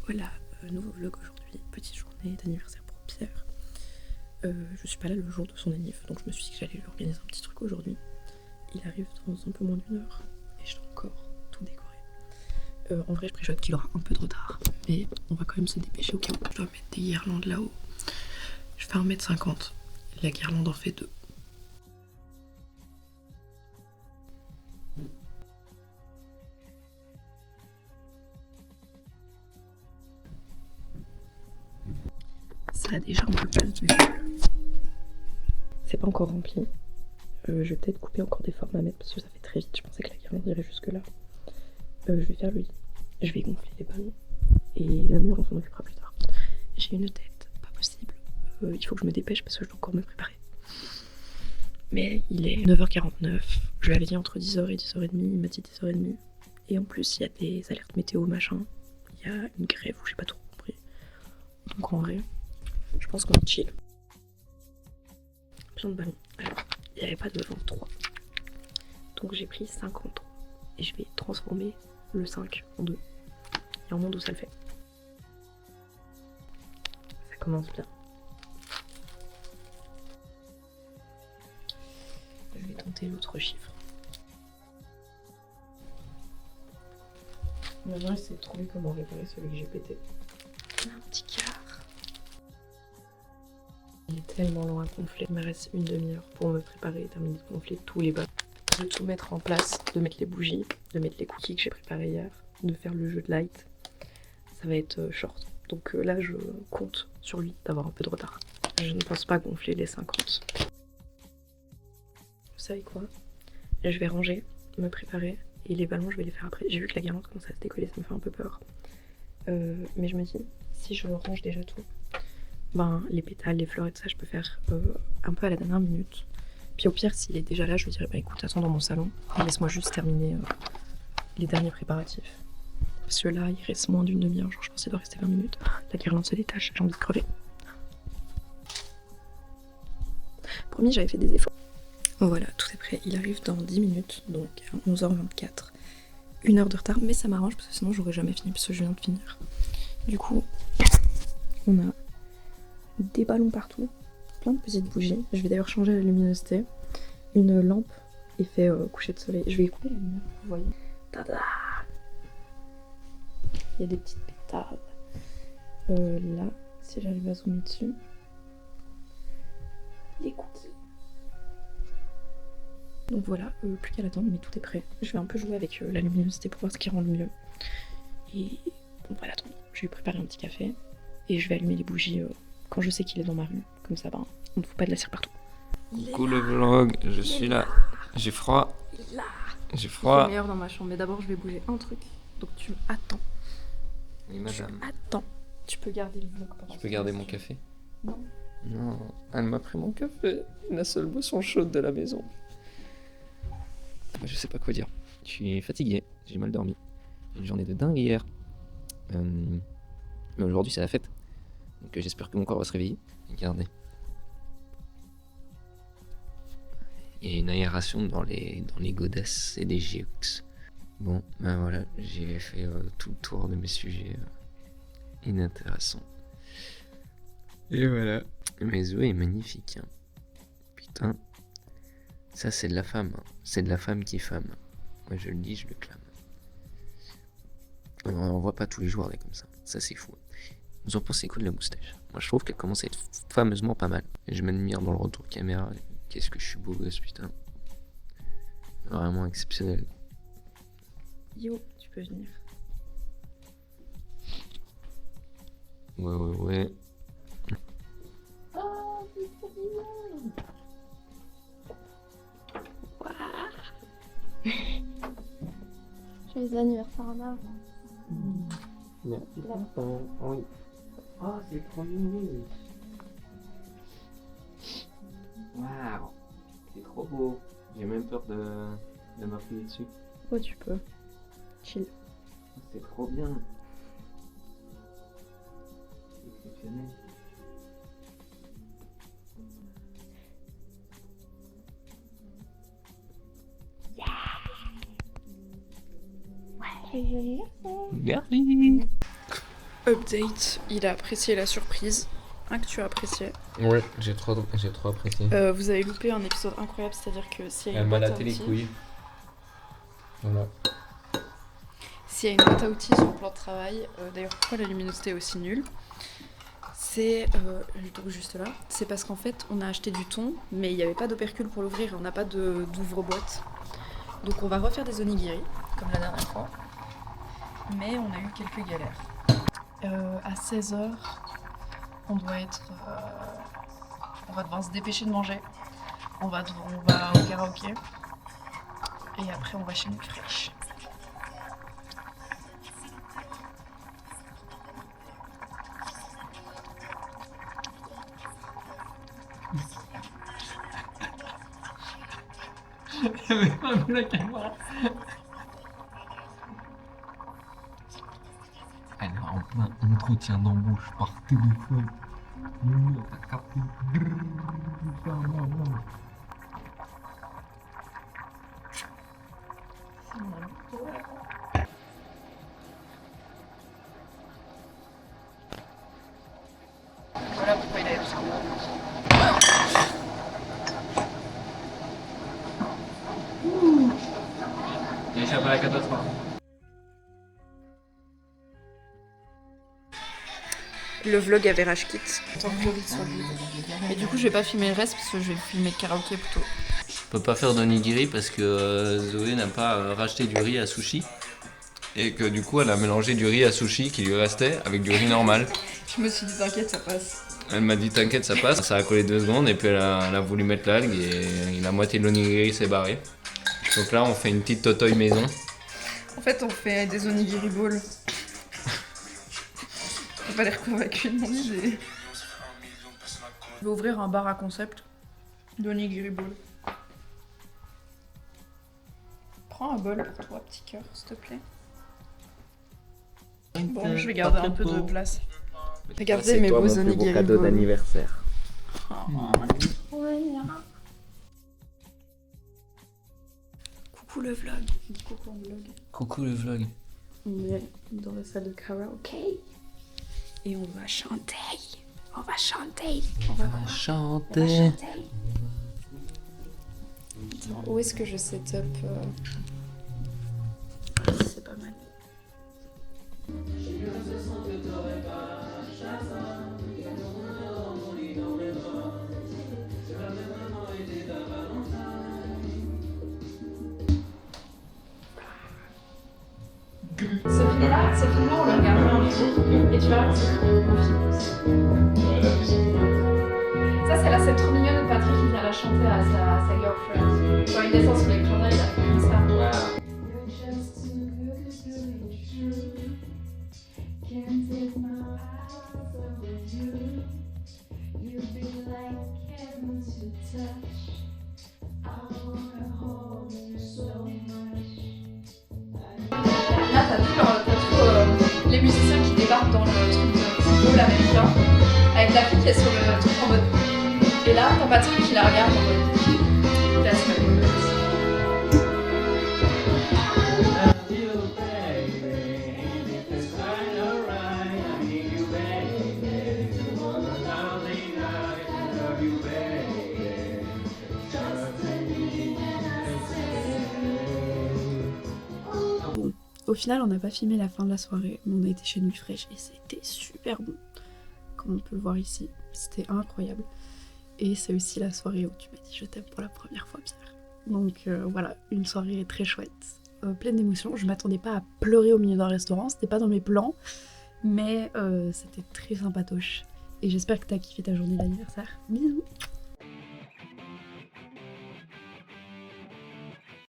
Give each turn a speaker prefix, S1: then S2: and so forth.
S1: Voilà, nouveau vlog aujourd'hui, petite journée d'anniversaire pour Pierre. Je suis pas là le jour de son anniv, donc je me suis dit que j'allais lui organiser un petit truc aujourd'hui. Il arrive dans un peu moins d'une heure et je dois encore tout décorer. En vrai, je préjote qu'il aura un peu de retard, mais on va quand même se dépêcher au cas où. Je dois mettre des guirlandes là-haut. Je fais 1m50, la guirlande en fait 2. Ça a déjà un peu de place dessus. C'est pas encore rempli. Je vais peut-être couper encore des formes à mettre parce que ça fait très vite. Je pensais que la guirlande irait jusque là. Je vais faire le lit. Je vais gonfler les ballons. Et la mur, on s'en occupera plus tard. J'ai une tête, pas possible. Il faut que je me dépêche parce que je dois encore me préparer. Mais il est 9h49. Je lui avais dit entre 10h et 10h30. Il m'a dit 10h30. Et en plus, il y a des alertes météo, machin. Il y a une grève où j'ai pas trop compris. Donc en vrai, je pense qu'on est chill. Plein de ballons. Alors, il n'y avait pas de 23. Donc j'ai pris 50. Et je vais transformer le 5 en 2. Il y a un monde où ça le fait. Ça commence bien. Je vais tenter l'autre chiffre. Maintenant, j'essaie de trouver comment réparer celui que j'ai pété. Un petit quart. Il est tellement long à gonfler. Il me reste une demi-heure pour me préparer et terminer de gonfler tous les ballons. De tout mettre en place, de mettre les bougies, de mettre les cookies que j'ai préparés hier, de faire le jeu de light. Ça va être short. Donc là, je compte sur lui d'avoir un peu de retard. Je ne pense pas gonfler les 50. Vous savez quoi? Je vais ranger, me préparer, et les ballons, je vais les faire après. J'ai vu que la guirlande commence à se décoller, ça me fait un peu peur. Mais je me dis, si je range déjà tout, ben les pétales, les fleurs et tout ça, je peux faire un peu à la dernière minute. Puis au pire, s'il est déjà là, je lui dirais, bah écoute, attends dans mon salon, et laisse-moi juste terminer les derniers préparatifs. Parce que là, il reste moins d'une demi-heure, genre je pense qu'il doit rester 20 minutes. La guirlande se détache, j'ai envie de crever. Promis, j'avais fait des efforts. Voilà, tout est prêt, il arrive dans 10 minutes, donc à 11h24. 1 heure de retard, mais ça m'arrange parce que sinon j'aurais jamais fini, parce que je viens de finir. Du coup, on a des ballons partout, plein de petites bougies. Je vais d'ailleurs changer la luminosité. Une lampe effet coucher de soleil. Je vais couper la lumière, vous voyez. Tada! Il y a des petites pétales. Là, si j'arrive à zoomer dessus. Les cookies. Donc voilà, plus qu'à l'attendre, mais tout est prêt. Je vais un peu jouer avec la luminosité pour voir ce qui rend le mieux. Et on va l'attendre. Je vais préparer un petit café et je vais allumer les bougies quand je sais qu'il est dans ma rue. Comme ça, ben, on ne fout pas de la cire partout.
S2: Coucou le vlog, je suis là. J'ai froid. J'ai
S1: C'est
S2: froid.
S1: meilleur dans ma chambre, mais d'abord je vais bouger un truc. Donc tu attends.
S2: Oui, madame.
S1: Attends. Tu peux garder le vlog pendant
S2: Je peux garder mon café?
S1: Non.
S2: Non, elle m'a pris mon café. La seule boisson chaude de la maison. Je sais pas quoi dire. Je suis fatigué, j'ai mal dormi. Une journée de dingue hier. Mais aujourd'hui c'est la fête. Donc j'espère que mon corps va se réveiller. Regardez. Il y a une aération dans les godasses et les GX. Bon, ben voilà, j'ai fait tout le tour de mes sujets inintéressants. Et voilà. Mais Zoé est magnifique. Hein. Putain. Ça, c'est de la femme. Hein. C'est de la femme qui est femme. Moi, je le dis, je le clame. On en voit pas tous les jours, là, comme ça. Ça, c'est fou. Vous en pensez quoi de la moustache? Moi, je trouve qu'elle commence à être fameusement pas mal. Et je m'admire dans le retour caméra. Qu'est-ce que je suis beau gosse, putain. Vraiment exceptionnel.
S1: Yo, tu peux venir.
S2: Ouais.
S1: Oh, c'est trop mignon.
S3: Joyeux anniversaire en avance.
S2: Merci, papa. Oui. Oh, c'est trop mignon. Waouh. C'est trop beau. J'ai même peur de m'appuyer dessus.
S1: Ouais, tu peux. Chill.
S2: C'est trop bien. C'est exceptionnel.
S3: Joyeux anniversaire.
S2: Merci.
S1: Update, il a apprécié la surprise. Que tu as apprécié.
S2: Ouais, j'ai trop apprécié.
S1: Vous avez loupé un épisode incroyable, c'est-à-dire que s'il y a
S2: Elle
S1: une
S2: m'a
S1: boîte à
S2: laté les
S1: outils,
S2: couilles. Voilà.
S1: s'il y a une boîte à outils sur le plan de travail, d'ailleurs pourquoi la luminosité est aussi nulle, c'est donc juste là, c'est parce qu'en fait on a acheté du thon, mais il n'y avait pas d'opercule pour l'ouvrir, on n'a pas d'ouvre-boîte. Donc on va refaire des onigiri, comme la dernière fois, mais on a eu quelques galères. À 16h, on va devoir se dépêcher de manger. On va au karaoké. Et après, on va chez Nuit Fraîche.
S2: Elle est en plein entretien d'embauche par téléphone. T'as capté.
S1: Voilà pourquoi il a tout ça.
S2: J'ai échappé à la catastrophe.
S1: Le vlog avait rage kit. Tant que le vide soit vide. Et du coup, je vais pas filmer le reste parce que je vais filmer le karaoké plutôt.
S2: On peut pas faire d'onigiri parce que Zoé n'a pas racheté du riz à sushi. Et que du coup, elle a mélangé du riz à sushi qui lui restait avec du riz normal.
S1: Je me suis dit, t'inquiète, ça passe.
S2: Elle m'a dit t'inquiète ça passe, ça a collé 2 secondes et puis elle a voulu mettre l'algue et la moitié de l'onigiri s'est barrée. Donc là on fait une petite totoï maison.
S1: En fait, on fait des onigiri balls. J'ai pas l'air convaincu de mon idée. Je vais ouvrir un bar à concept d'onigiri ball. Prends un bol pour toi, petit cœur, s'il te plaît. Bon, je vais garder un peu de place. Regardez mes beaux onigiri
S2: cadeau
S1: balls.
S2: d'anniversaire.
S1: Coucou le vlog. Coucou le vlog.
S2: Coucou le vlog.
S1: On est dans la salle de karaoké. Et on va chanter. On va chanter. On va
S2: chanter.
S1: Attends, où est-ce que je set up C'est pas mal. Ce film-là, on le regardera un jour et tu verras que c'est mon film aussi. Ça, c'est la scène trop mignonne de Patrick qui vient la chanter à sa girlfriend. Quand il descend sur l'écran là, il a fait comme ça. Là, t'as tout les musiciens qui débarquent dans le truc de football américain, avec la fille qui est sur le truc en mode. Et là, t'as Patrick qui la regarde en mode. La semaine. Au final, on n'a pas filmé la fin de la soirée, mais on a été chez Nuit Fraîche et c'était super bon. Comme on peut le voir ici, c'était incroyable. Et c'est aussi la soirée où tu m'as dit je t'aime pour la première fois, Pierre. Donc voilà, une soirée très chouette, pleine d'émotions. Je m'attendais pas à pleurer au milieu d'un restaurant, c'était pas dans mes plans, mais c'était très sympatoche. Et j'espère que t'as kiffé ta journée d'anniversaire. Bisous!